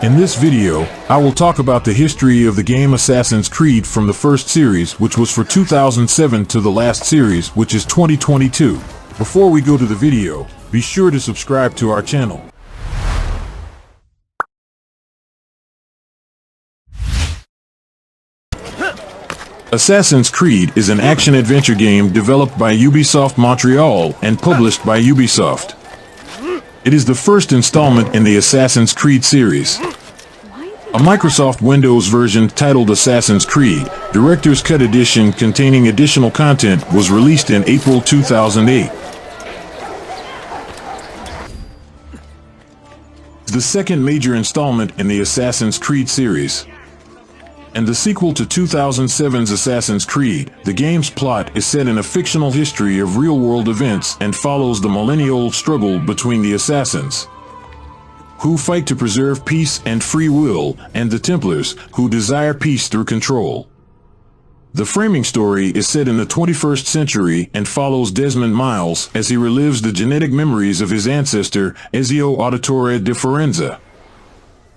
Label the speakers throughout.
Speaker 1: In this video, I will talk about the history of the game Assassin's Creed from the first series, which was for 2007, to the last series, which is 2022. Before we go to the video, be sure to subscribe to our channel. Assassin's Creed is an action-adventure game developed by Ubisoft Montreal and published by Ubisoft. It is the first installment in the Assassin's Creed series. A Microsoft Windows version titled Assassin's Creed Director's Cut Edition containing additional content was released in April 2008. It's the second major installment in the Assassin's Creed series. And the sequel to 2007's Assassin's Creed, the game's plot is set in a fictional history of real-world events and follows the millennia-old struggle between the assassins, who fight to preserve peace and free will, and the Templars, who desire peace through control. The framing story is set in the 21st century and follows Desmond Miles as he relives the genetic memories of his ancestor, Ezio Auditore de Firenze,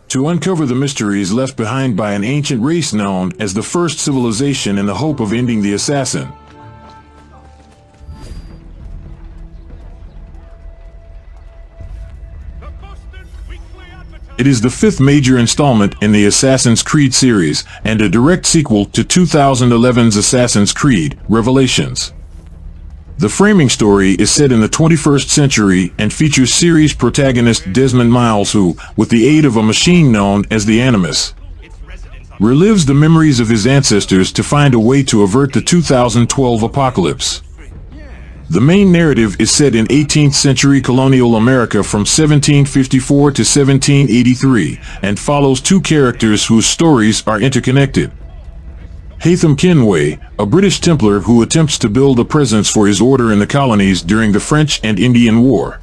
Speaker 1: to uncover the mysteries left behind by an ancient race known as the First Civilization in the hope of ending the assassin. It is the fifth major installment in the Assassin's Creed series and a direct sequel to 2011's Assassin's Creed Revelations. The framing story is set in the 21st century and features series protagonist Desmond Miles who, with the aid of a machine known as the Animus, relives the memories of his ancestors to find a way to avert the 2012 apocalypse. The main narrative is set in 18th century colonial America from 1754 to 1783 and follows two characters whose stories are interconnected. Haytham Kenway, a British Templar who attempts to build a presence for his order in the colonies during the French and Indian War.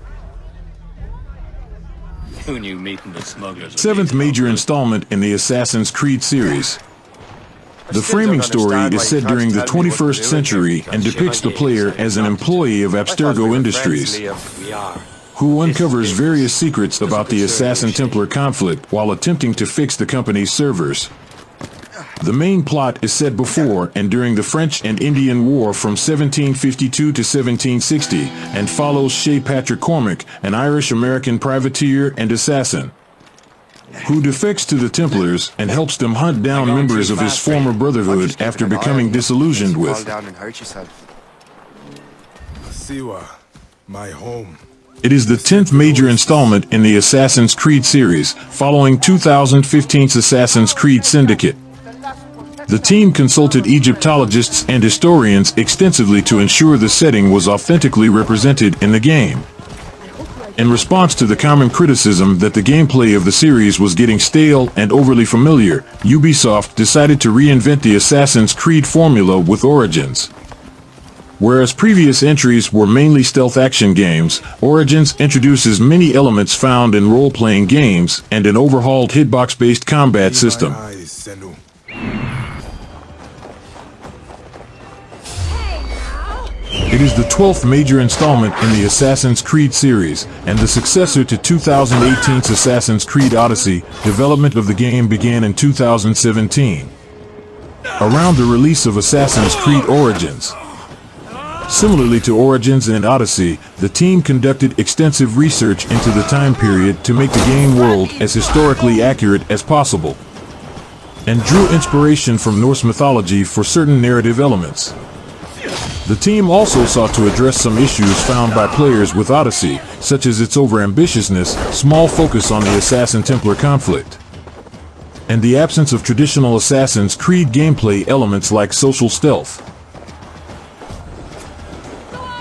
Speaker 2: Who knew meeting the smugglers?
Speaker 1: Seventh major installment in the Assassin's Creed series. The framing story is set during the 21st century and depicts the player as an employee of Abstergo Industries, who uncovers various secrets about the Assassin Templar conflict while attempting to fix the company's servers. The main plot is set before and during the French and Indian War from 1752 to 1760 and follows Shay Patrick Cormac, an Irish-American privateer and assassin, who defects to the Templars and helps them hunt down members of his former brotherhood after becoming disillusioned with
Speaker 3: Siwa, my home.
Speaker 1: It is the 10th major installment in the Assassin's Creed series, following 2015's Assassin's Creed Syndicate. The team consulted Egyptologists and historians extensively to ensure the setting was authentically represented in the game. In response to the common criticism that the gameplay of the series was getting stale and overly familiar, Ubisoft decided to reinvent the Assassin's Creed formula with Origins. Whereas previous entries were mainly stealth action games, Origins introduces many elements found in role-playing games and an overhauled hitbox-based combat system. It is the 12th major installment in the Assassin's Creed series, and the successor to 2018's Assassin's Creed Odyssey. Development of the game began in 2017, around the release of Assassin's Creed Origins. Similarly to Origins and Odyssey, the team conducted extensive research into the time period to make the game world as historically accurate as possible, and drew inspiration from Norse mythology for certain narrative elements. The team also sought to address some issues found by players with Odyssey, such as its overambitiousness, small focus on the Assassin-Templar conflict, and the absence of traditional Assassin's Creed gameplay elements like social stealth.